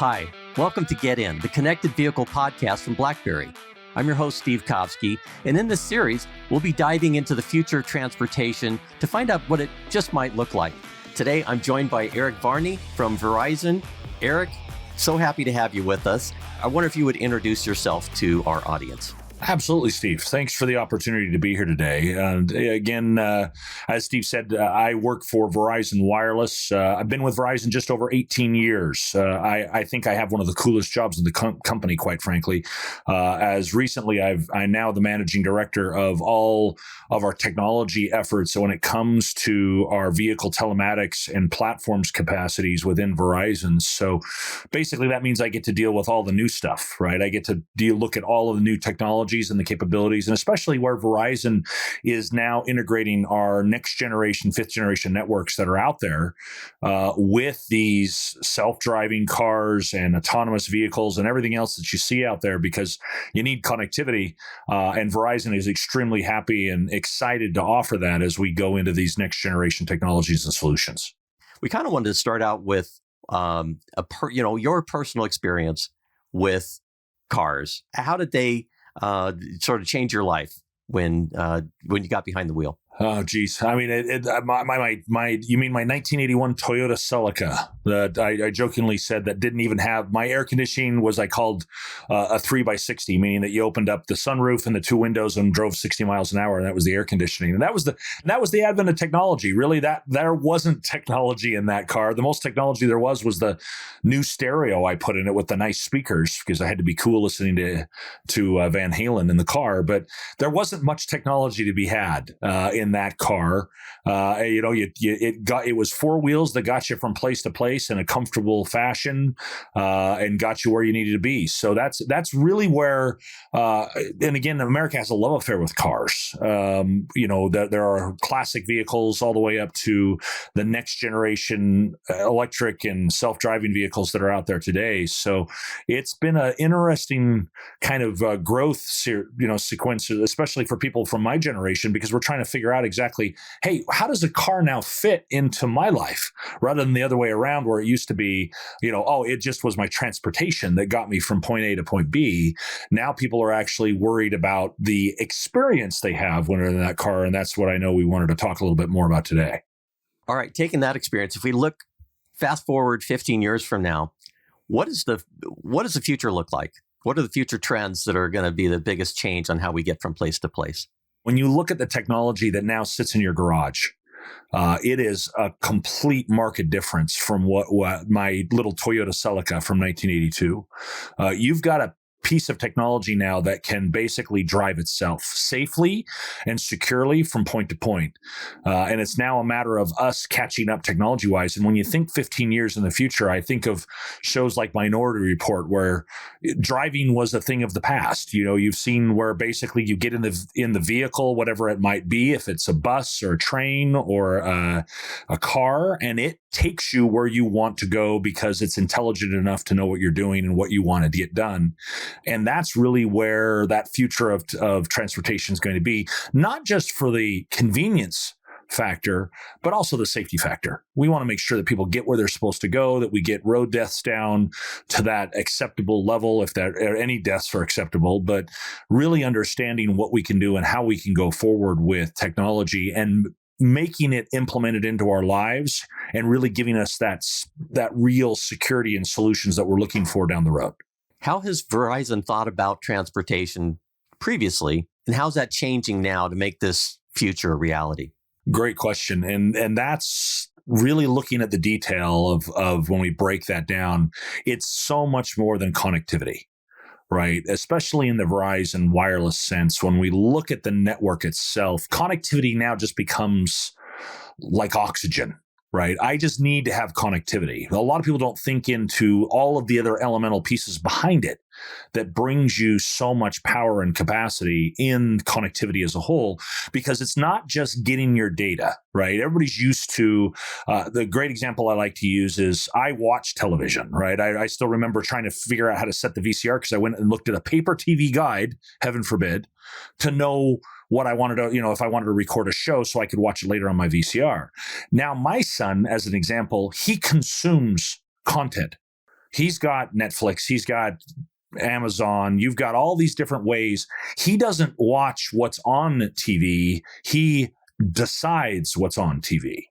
Hi, welcome to Get In, the connected vehicle podcast from BlackBerry. I'm your host, Steve Kovsky, and in this series, we'll be diving into the future of transportation to find out what it just might look like. Today, I'm joined by Erik Varney from Verizon. Erik, so happy to have you with us. I wonder if you would introduce yourself to our audience. Absolutely, Steve. Thanks for the opportunity to be here today. And again, as Steve said, I work for Verizon Wireless. I've been with Verizon just over 18 years. I think I have one of the coolest jobs in the company, quite frankly. As recently, I'm now the managing director of all of our technology efforts. So when it comes to our vehicle telematics and platforms capacities within Verizon. So basically, that means I get to deal with all the new stuff, right? I get to look at all of the new technology and the capabilities, and especially where Verizon is now integrating our next generation, fifth generation networks that are out there with these self-driving cars and autonomous vehicles and everything else that you see out there, because you need connectivity. And Verizon is extremely happy and excited to offer that as we go into these next generation technologies and solutions. We kind of wanted to start out with your personal experience with cars. How did they sort of change your life when you got behind the wheel? Oh, geez. I mean, you mean my 1981 Toyota Celica that I jokingly said that didn't even have, my air conditioning was, I called a 3x60, meaning that you opened up the sunroof and the two windows and drove 60 miles an hour. And that was the air conditioning. And that was the advent of technology. Really, there wasn't technology in that car. The most technology there was the new stereo I put in it with the nice speakers, because I had to be cool listening to Van Halen in the car. But there wasn't much technology to be had in that car. It was four wheels that got you from place to place in a comfortable fashion, and got you where you needed to be. So that's really where, and again, America has a love affair with cars. There are classic vehicles all the way up to the next generation electric and self-driving vehicles that are out there today. So it's been an interesting kind of growth, sequence, especially for people from my generation, because we're trying to figure out exactly, hey, how does a car now fit into my life, rather than the other way around, where it used to be, it just was my transportation that got me from point A to point B. Now people are actually worried about the experience they have when they're in that car. And that's what I know we wanted to talk a little bit more about today. All right, taking that experience, if we look fast forward 15 years from now, what does the future look like? What are the future trends that are going to be the biggest change on how we get from place to place? When you look at the technology that now sits in your garage, it is a complete market difference from what my little Toyota Celica from 1982. You've got a piece of technology now that can basically drive itself safely and securely from point to point. And it's now a matter of us catching up technology-wise. And when you think 15 years in the future, I think of shows like Minority Report, where driving was a thing of the past. You've seen where basically you get in the vehicle, whatever it might be, if it's a bus or a train or a car, and it takes you where you want to go because it's intelligent enough to know what you're doing and what you want to get done. And that's really where that future of transportation is going to be, not just for the convenience factor, but also the safety factor. We want to make sure that people get where they're supposed to go, that we get road deaths down to that acceptable level, if there are any deaths are acceptable, but really understanding what we can do and how we can go forward with technology and making it implemented into our lives and really giving us that real security and solutions that we're looking for down the road. How has Verizon thought about transportation previously, and how's that changing now to make this future a reality? Great question. And that's really looking at the detail of when we break that down. It's so much more than connectivity, right? Especially in the Verizon wireless sense. When we look at the network itself, connectivity now just becomes like oxygen. Right. I just need to have connectivity. A lot of people don't think into all of the other elemental pieces behind it that brings you so much power and capacity in connectivity as a whole, because it's not just getting your data, right? Everybody's used to, the great example I like to use is I watch television, right? I still remember trying to figure out how to set the VCR because I went and looked at a paper TV guide, heaven forbid, to know what I wanted to, if I wanted to record a show so I could watch it later on my VCR. Now, my son, as an example, he consumes content. He's got Netflix, he's got Amazon, you've got all these different ways. He doesn't watch what's on TV. He decides what's on TV.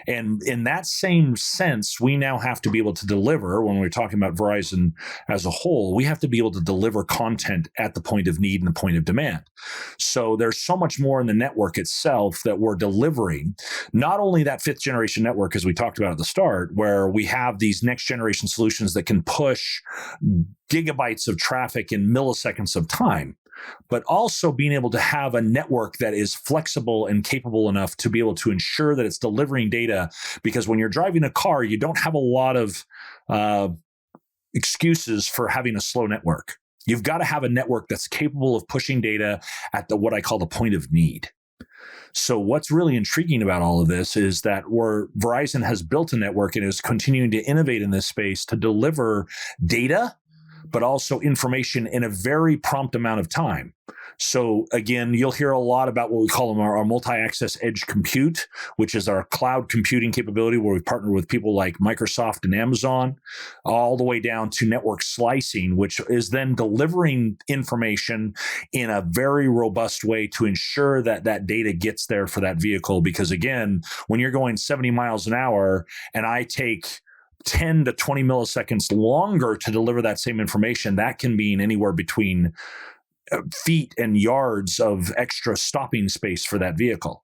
And in that same sense, we now have to be able to deliver, when we're talking about Verizon as a whole, we have to be able to deliver content at the point of need and the point of demand. So there's so much more in the network itself that we're delivering. Not only that fifth generation network, as we talked about at the start, where we have these next generation solutions that can push gigabytes of traffic in milliseconds of time, but also being able to have a network that is flexible and capable enough to be able to ensure that it's delivering data. Because when you're driving a car, you don't have a lot of excuses for having a slow network. You've got to have a network that's capable of pushing data at what I call the point of need. So what's really intriguing about all of this is that Verizon has built a network and is continuing to innovate in this space to deliver data, but also information in a very prompt amount of time. So again, you'll hear a lot about what we call them our multi-access edge compute, which is our cloud computing capability, where we partner with people like Microsoft and Amazon, all the way down to network slicing, which is then delivering information in a very robust way to ensure that that data gets there for that vehicle. Because again, when you're going 70 miles an hour and I take 10 to 20 milliseconds longer to deliver that same information, that can mean anywhere between feet and yards of extra stopping space for that vehicle.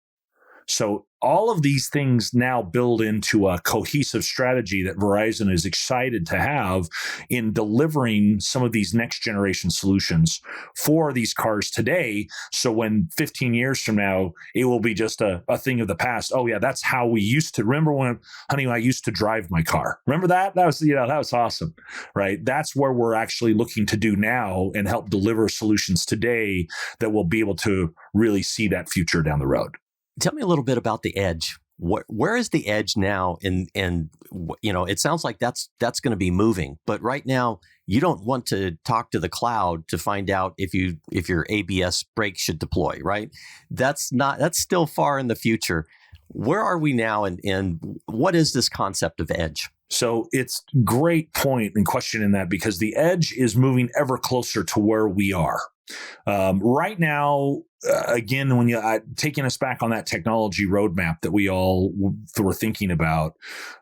So all of these things now build into a cohesive strategy that Verizon is excited to have in delivering some of these next generation solutions for these cars today. So when 15 years from now, it will be just a thing of the past. Oh yeah, that's how we used to. Remember when, honey, I used to drive my car. Remember that? That was awesome, right? That's where we're actually looking to do now and help deliver solutions today that will be able to really see that future down the road. Tell me a little bit about the edge. Where is the edge now? And it sounds like that's going to be moving. But right now, you don't want to talk to the cloud to find out if your ABS brake should deploy, right? That's still far in the future. Where are we now, and what is this concept of edge? So it's a great point and question in that, because the edge is moving ever closer to where we are. Right now, again, when taking us back on that technology roadmap that we all were thinking about,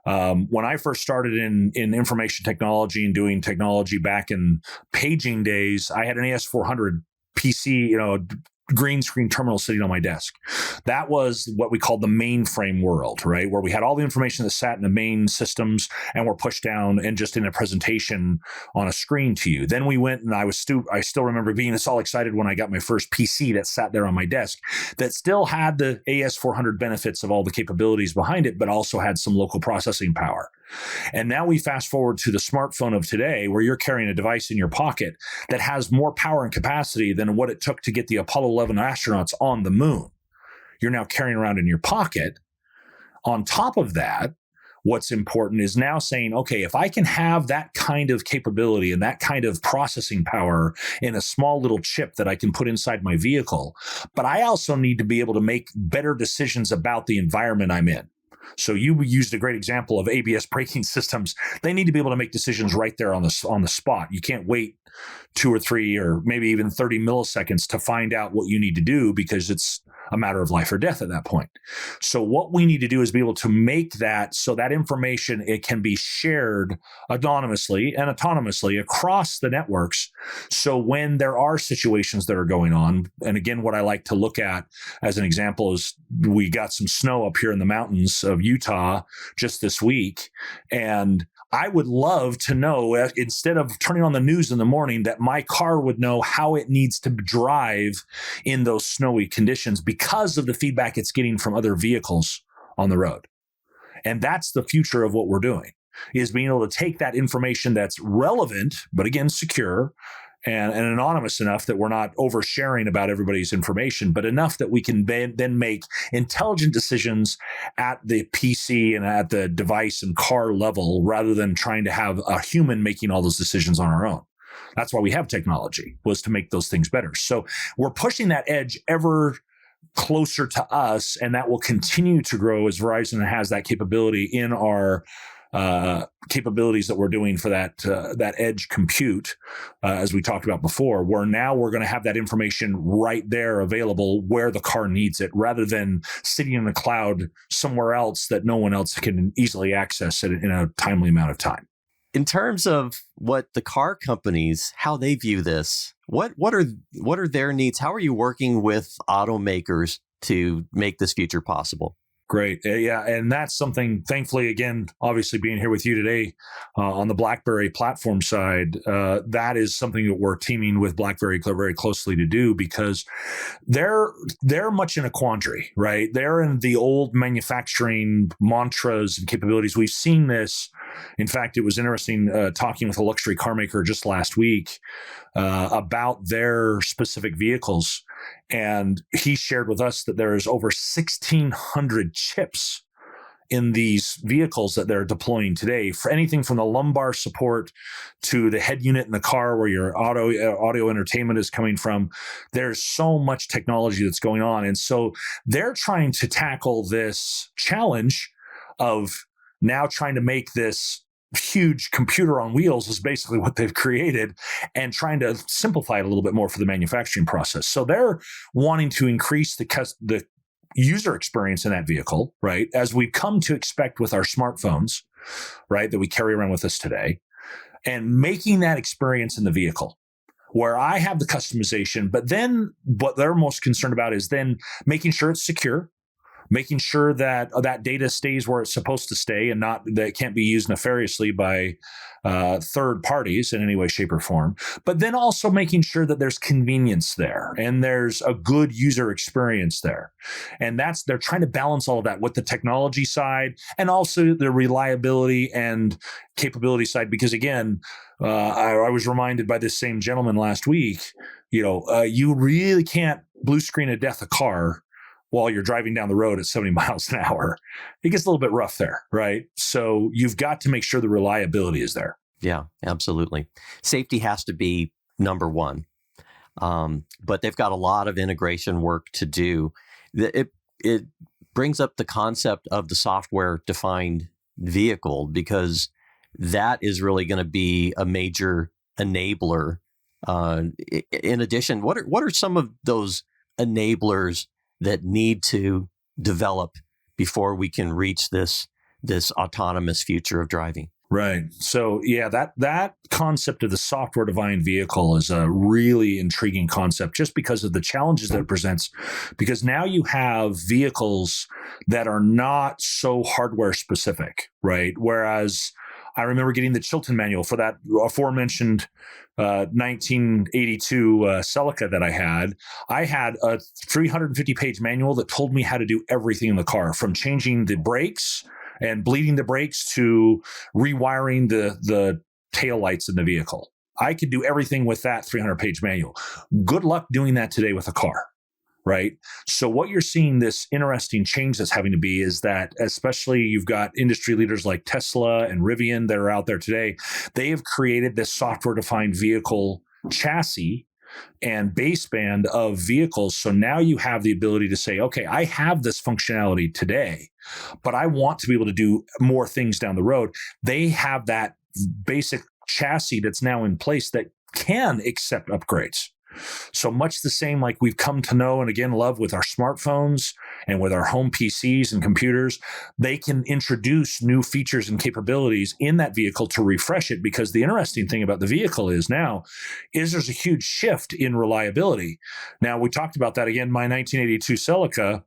when I first started in information technology and doing technology back in paging days, I had an AS400 PC, green screen terminal sitting on my desk. That was what we called the mainframe world, right? Where we had all the information that sat in the main systems and were pushed down and just in a presentation on a screen to you. Then we went, and I still remember being all excited when I got my first PC that sat there on my desk that still had the AS400 benefits of all the capabilities behind it, but also had some local processing power. And now we fast forward to the smartphone of today, where you're carrying a device in your pocket that has more power and capacity than what it took to get the Apollo 11 astronauts on the moon. You're now carrying around in your pocket. On top of that, what's important is now saying, okay, if I can have that kind of capability and that kind of processing power in a small little chip that I can put inside my vehicle, but I also need to be able to make better decisions about the environment I'm in. So you used a great example of ABS braking systems. They need to be able to make decisions right there on the spot. You can't wait 2 or 3 or maybe even 30 milliseconds to find out what you need to do, because it's a matter of life or death at that point. So what we need to do is be able to make that so that information, it can be shared anonymously and autonomously across the networks. So when there are situations that are going on, and again, what I like to look at as an example is we got some snow up here in the mountains of Utah just this week. And I would love to know, instead of turning on the news in the morning, that my car would know how it needs to drive in those snowy conditions because of the feedback it's getting from other vehicles on the road. And that's the future of what we're doing, is being able to take that information that's relevant, but again, secure, and anonymous enough that we're not oversharing about everybody's information, but enough that we can then make intelligent decisions at the PC and at the device and car level, rather than trying to have a human making all those decisions on our own. That's why we have technology, was to make those things better. So we're pushing that edge ever closer to us, and that will continue to grow as Verizon has that capability in our capabilities that we're doing for that edge compute, as we talked about before, where now we're going to have that information right there available where the car needs it, rather than sitting in the cloud somewhere else that no one else can easily access it in a timely amount of time. In terms of what the car companies, how they view this, what are their needs? How are you working with automakers to make this future possible? Great. Yeah. And that's something, thankfully, again, obviously being here with you today on the BlackBerry platform side, that is something that we're teaming with BlackBerry very closely to do, because they're much in a quandary, right? They're in the old manufacturing mantras and capabilities. We've seen this. In fact, it was interesting talking with a luxury car maker just last week about their specific vehicles. And he shared with us that there is over 1,600 chips in these vehicles that they're deploying today, for anything from the lumbar support to the head unit in the car where your audio entertainment is coming from. There's so much technology that's going on. And so they're trying to tackle this challenge of now trying to make this huge computer on wheels, is basically what they've created, and trying to simplify it a little bit more for the manufacturing process. So they're wanting to increase the user experience in that vehicle, right? As we've come to expect with our smartphones, right, that we carry around with us today, and making that experience in the vehicle where I have the customization, but then what they're most concerned about is then making sure it's secure, making sure that that data stays where it's supposed to stay and not that it can't be used nefariously by third parties in any way, shape, or form. But then also making sure that there's convenience there and there's a good user experience there. And they're trying to balance all of that with the technology side and also the reliability and capability side. Because again, I was reminded by this same gentleman last week, you really can't blue screen of death a car while you're driving down the road at 70 miles an hour. It gets a little bit rough there, right? So you've got to make sure the reliability is there. Yeah, absolutely. Safety has to be number one. But they've got a lot of integration work to do. It brings up the concept of the software-defined vehicle, because that is really going to be a major enabler. In addition, what are some of those enablers that need to develop before we can reach this autonomous future of driving? Right. So yeah, that concept of the software-defined vehicle is a really intriguing concept, just because of the challenges that it presents. Because now you have vehicles that are not so hardware specific, right? Whereas I remember getting the Chilton manual for that aforementioned 1982 Celica that I had. I had a 350-page manual that told me how to do everything in the car, from changing the brakes and bleeding the brakes to rewiring the taillights in the vehicle. I could do everything with that 300-page manual. Good luck doing that today with a car, right? So what you're seeing, this interesting change that's having to be, is that especially you've got industry leaders like Tesla and Rivian that are out there today. They have created this software-defined vehicle chassis and baseband of vehicles. So now you have the ability to say, okay, I have this functionality today, but I want to be able to do more things down the road. They have that basic chassis that's now in place that can accept upgrades. So much the same like we've come to know and again love with our smartphones and with our home PCs and computers. They can introduce new features and capabilities in that vehicle to refresh it, because the interesting thing about the vehicle is there's a huge shift in reliability. Now, we talked about that again, my 1982 Celica.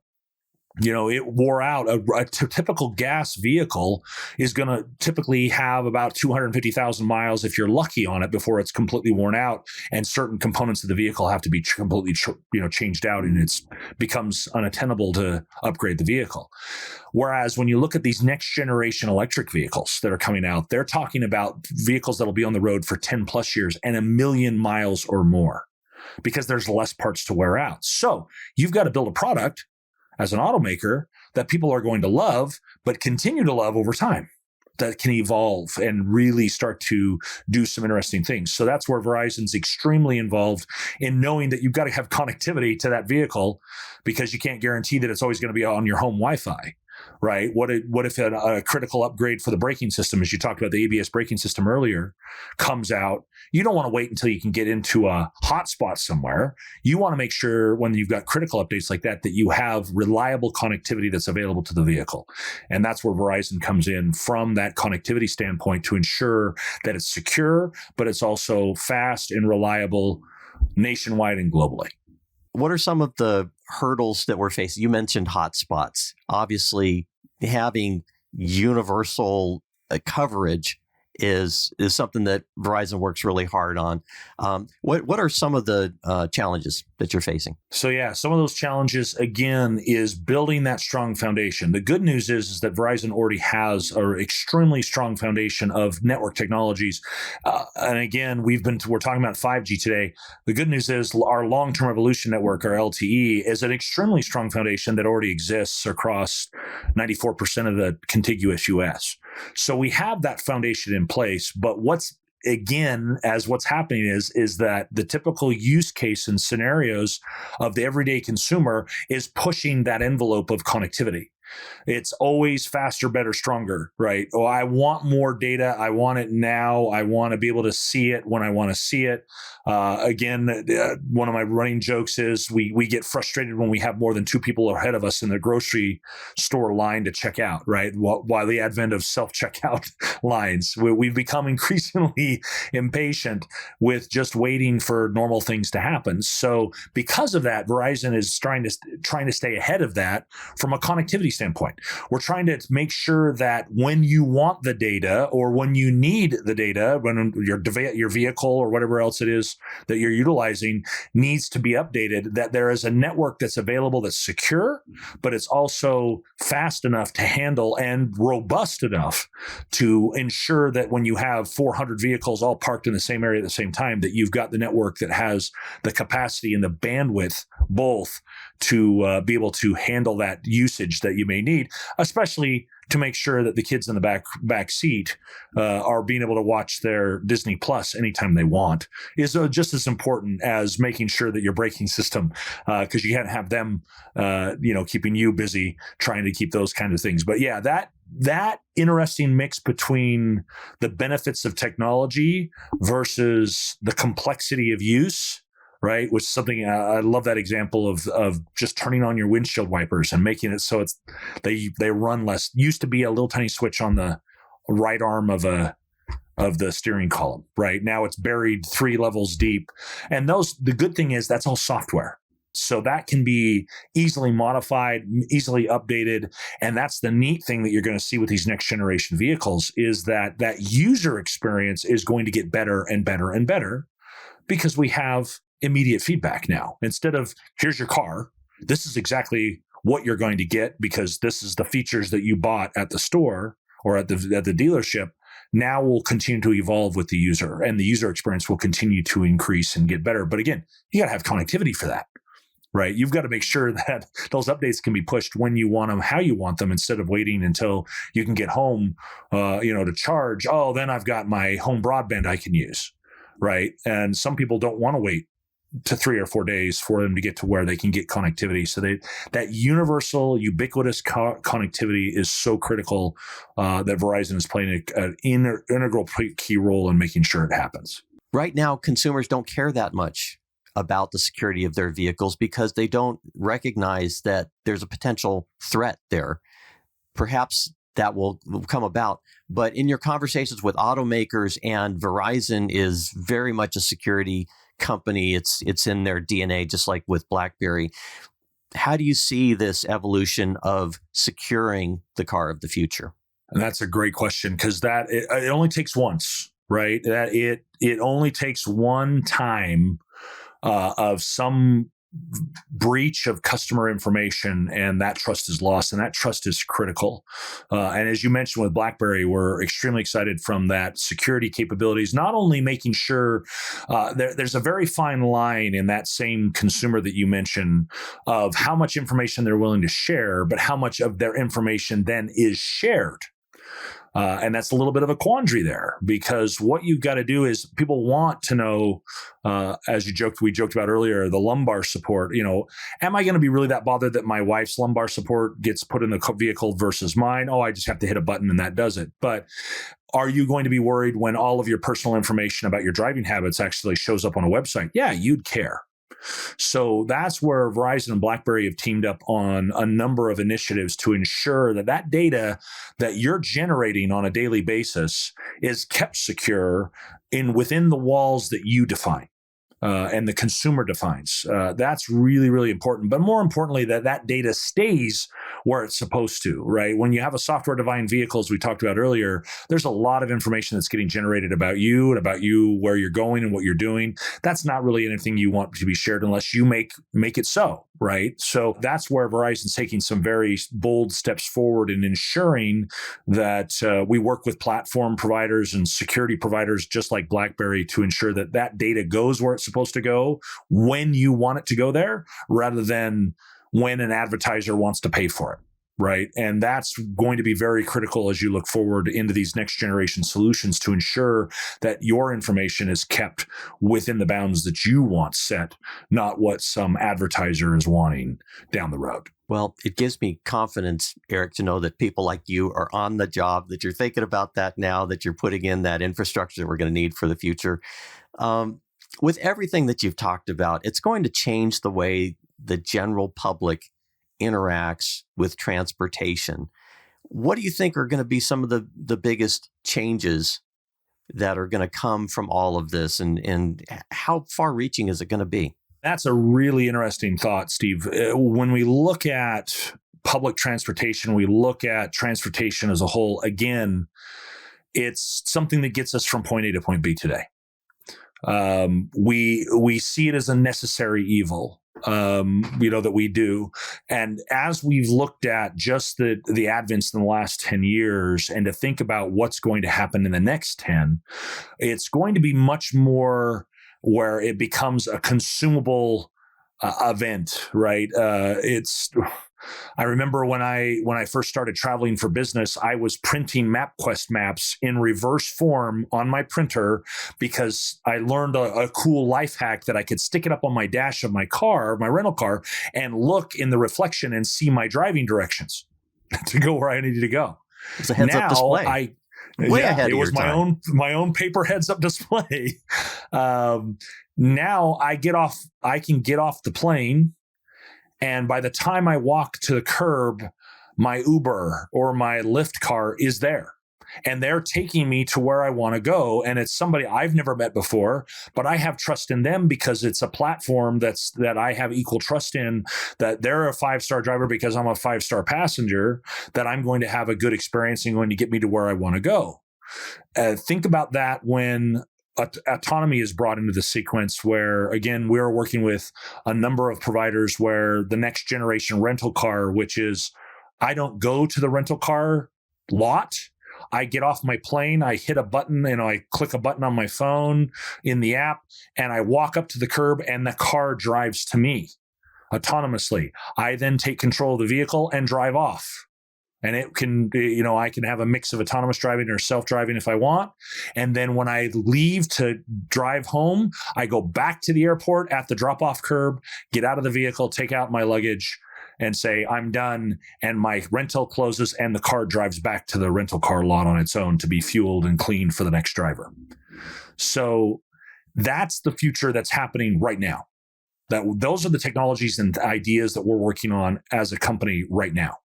It wore out. A typical gas vehicle is going to typically have about 250,000 miles if you're lucky on it before it's completely worn out, and certain components of the vehicle have to be completely changed out, and it becomes unattainable to upgrade the vehicle. Whereas when you look at these next generation electric vehicles that are coming out, they're talking about vehicles that'll be on the road for 10 plus years and 1 million miles or more, because there's less parts to wear out. So you've got to build a product as an automaker that people are going to love, but continue to love over time, that can evolve and really start to do some interesting things. So that's where Verizon's extremely involved in knowing that you've got to have connectivity to that vehicle, because you can't guarantee that it's always going to be on your home Wi-Fi. right? What if a critical upgrade for the braking system, as you talked about the ABS braking system earlier, comes out? You don't want to wait until you can get into a hotspot somewhere. You want to make sure when you've got critical updates like that you have reliable connectivity that's available to the vehicle. And that's where Verizon comes in from that connectivity standpoint to ensure that it's secure, but it's also fast and reliable nationwide and globally. What are some of the hurdles that we're facing? You mentioned hotspots. Obviously, having universal coverage is something that Verizon works really hard on. What are some of the challenges that you're facing? So yeah, some of those challenges, again, is building that strong foundation. The good news is that Verizon already has an extremely strong foundation of network technologies. And again, we're talking about 5G today. The good news is our long-term evolution network, our LTE, is an extremely strong foundation that already exists across 94% of the contiguous US. So we have that foundation in place, but what's happening is that the typical use case and scenarios of the everyday consumer is pushing that envelope of connectivity. It's always faster, better, stronger, right? Oh, I want more data. I want it now. I want to be able to see it when I want to see it. One of my running jokes is we get frustrated when we have more than two people ahead of us in the grocery store line to check out, right? While the advent of self-checkout lines, we've become increasingly impatient with just waiting for normal things to happen. So because of that, Verizon is trying to stay ahead of that from a connectivity standpoint. We're trying to make sure that when you want the data or when you need the data, when your vehicle or whatever else it is that you're utilizing needs to be updated, that there is a network that's available that's secure, but it's also fast enough to handle and robust enough to ensure that when you have 400 vehicles all parked in the same area at the same time, that you've got the network that has the capacity and the bandwidth both to be able to handle that usage that you may need, especially to make sure that the kids in the back seat are being able to watch their Disney Plus anytime they want, is just as important as making sure that your braking system, because you can't have them, keeping you busy trying to keep those kind of things. But yeah, that interesting mix between the benefits of technology versus the complexity of use, right? Which is something I love that example of just turning on your windshield wipers and making it so they run less. Used to be a little tiny switch on the right arm of the steering column, right? Now it's buried 3 levels deep. And the good thing is that's all software. So that can be easily modified, easily updated. And that's the neat thing that you're going to see with these next generation vehicles is that user experience is going to get better and better and better because we have immediate feedback now. Instead of, here's your car, this is exactly what you're going to get because this is the features that you bought at the store or at the dealership. Now we'll continue to evolve with the user, and the user experience will continue to increase and get better. But again, you got to have connectivity for that, right? You've got to make sure that those updates can be pushed when you want them, how you want them, instead of waiting until you can get home, to charge. Oh, then I've got my home broadband I can use, right? And some people don't want to wait to 3 or 4 days for them to get to where they can get connectivity. So that universal, ubiquitous connectivity is so critical that Verizon is playing an integral key role in making sure it happens. Right now, consumers don't care that much about the security of their vehicles because they don't recognize that there's a potential threat there. Perhaps that will come about. But in your conversations with automakers, and Verizon is very much a security company, it's in their DNA, just like with BlackBerry. How do you see this evolution of securing the car of the future? And that's a great question because it only takes once, right? That it only takes one time of some breach of customer information, and that trust is lost, and that trust is critical. And as you mentioned with BlackBerry, we're extremely excited from that security capabilities, not only making sure there's a very fine line in that same consumer that you mentioned of how much information they're willing to share, but how much of their information then is shared. And that's a little bit of a quandary there, because what you've got to do is people want to know, as we joked about earlier, the lumbar support. Am I going to be really that bothered that my wife's lumbar support gets put in the vehicle versus mine? Oh, I just have to hit a button and that does it. But are you going to be worried when all of your personal information about your driving habits actually shows up on a website? Yeah, you'd care. So that's where Verizon and BlackBerry have teamed up on a number of initiatives to ensure that data that you're generating on a daily basis is kept secure within the walls that you define. And the consumer defines. That's really, really important. But more importantly, that data stays where it's supposed to, right? When you have a software-defined vehicle, as we talked about earlier, there's a lot of information that's getting generated about you and about you, where you're going and what you're doing. That's not really anything you want to be shared unless you make it so, right? So that's where Verizon's taking some very bold steps forward in ensuring that we work with platform providers and security providers just like BlackBerry to ensure that data goes where it's supposed to go when you want it to go there, rather than when an advertiser wants to pay for it, right? And that's going to be very critical as you look forward into these next generation solutions to ensure that your information is kept within the bounds that you want set, not what some advertiser is wanting down the road. Well, it gives me confidence, Erik, to know that people like you are on the job, that you're thinking about that now, that you're putting in that infrastructure that we're going to need for the future. With everything that you've talked about, it's going to change the way the general public interacts with transportation. What do you think are going to be some of the biggest changes that are going to come from all of this, and how far-reaching is it going to be? That's a really interesting thought, Steve. When we look at public transportation, we look at transportation as a whole, again, it's something that gets us from point A to point B today. We see it as a necessary evil, that we do. And as we've looked at just the advents in the last 10 years, and to think about what's going to happen in the next 10, it's going to be much more where it becomes a consumable event, right? I remember when I first started traveling for business, I was printing MapQuest maps in reverse form on my printer because I learned a cool life hack that I could stick it up on my dash of my car, my rental car, and look in the reflection and see my driving directions to go where I needed to go. It's a heads-up display. Ahead it was my own paper heads-up display. Now I can get off the plane, and by the time I walk to the curb, my Uber or my Lyft car is there. And they're taking me to where I want to go. And it's somebody I've never met before, but I have trust in them because it's a platform that I have equal trust in, that they're a 5-star driver because I'm a 5-star passenger, that I'm going to have a good experience and going to get me to where I want to go. Think about that when autonomy is brought into the sequence, where, again, we're working with a number of providers where the next generation rental car, which is, I don't go to the rental car lot. I get off my plane, I hit a button, I click a button on my phone in the app, and I walk up to the curb and the car drives to me autonomously. I then take control of the vehicle and drive off. And it can, I can have a mix of autonomous driving or self-driving if I want. And then when I leave to drive home, I go back to the airport at the drop-off curb, get out of the vehicle, take out my luggage, and say, I'm done. And my rental closes and the car drives back to the rental car lot on its own to be fueled and cleaned for the next driver. So that's the future that's happening right now. Those are the technologies and ideas that we're working on as a company right now.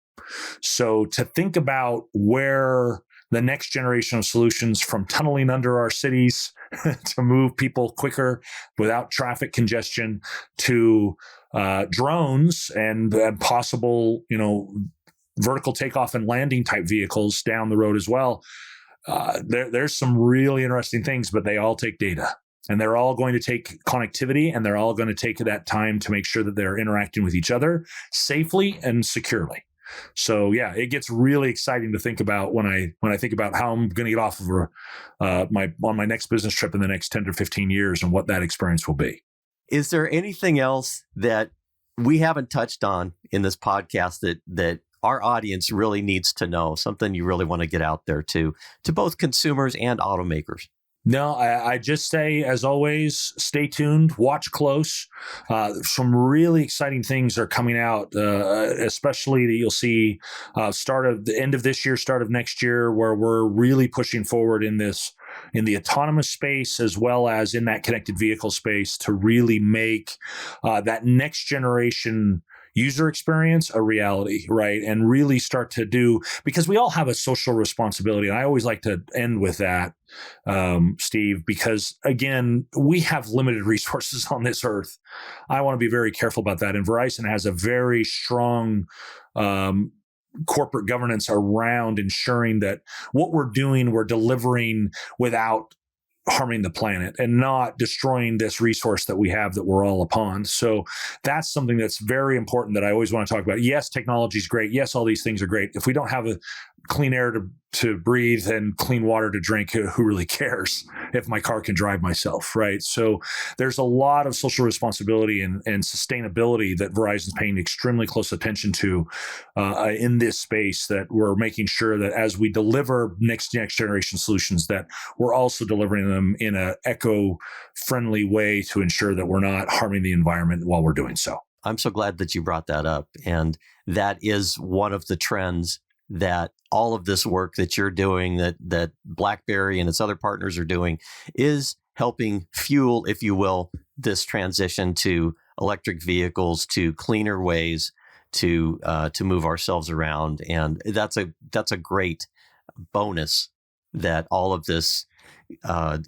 So to think about where the next generation of solutions, from tunneling under our cities to move people quicker without traffic congestion, to drones and possible, vertical takeoff and landing type vehicles down the road as well. There's some really interesting things, but they all take data. And they're all going to take connectivity, and they're all going to take that time to make sure that they're interacting with each other safely and securely. So yeah, it gets really exciting to think about when I think about how I'm going to get off of on my next business trip in the next 10 to 15 years and what that experience will be. Is there anything else that we haven't touched on in this podcast that our audience really needs to know, something you really want to get out there to both consumers and automakers? No, I just say, as always, stay tuned, watch close. Some really exciting things are coming out, especially that you'll see start of the end of this year, start of next year, where we're really pushing forward in the autonomous space as well as in that connected vehicle space to really make that next generation user experience a reality, right? And really start to do, because we all have a social responsibility. And I always like to end with that, Steve, because again, we have limited resources on this earth. I want to be very careful about that. And Verizon has a very strong corporate governance around ensuring that what we're doing, we're delivering without harming the planet and not destroying this resource that we have that we're all upon. So that's something that's very important that I always want to talk about. Yes, technology is great. Yes, all these things are great. If we don't have a clean air to breathe and clean water to drink, who really cares if my car can drive myself, right? So there's a lot of social responsibility and sustainability that Verizon's paying extremely close attention to in this space, that we're making sure that as we deliver next generation solutions, that we're also delivering them in an eco-friendly way to ensure that we're not harming the environment while we're doing so. I'm so glad that you brought that up. And that is one of the trends that all of this work that you're doing, that BlackBerry and its other partners are doing, is helping fuel, if you will, this transition to electric vehicles, to cleaner ways to move ourselves around. And that's a great bonus that all of this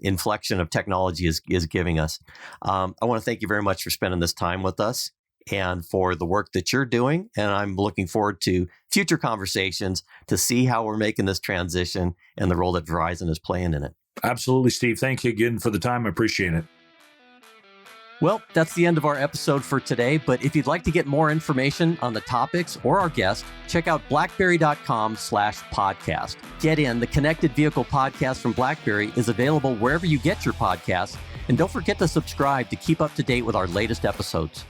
inflection of technology is giving us. I want to thank you very much for spending this time with us and for the work that you're doing. And I'm looking forward to future conversations to see how we're making this transition and the role that Verizon is playing in it. Absolutely, Steve. Thank you again for the time. I appreciate it. Well, that's the end of our episode for today. But if you'd like to get more information on the topics or our guest, check out blackberry.com/podcast. Get in. The Connected Vehicle Podcast from BlackBerry is available wherever you get your podcasts. And don't forget to subscribe to keep up to date with our latest episodes.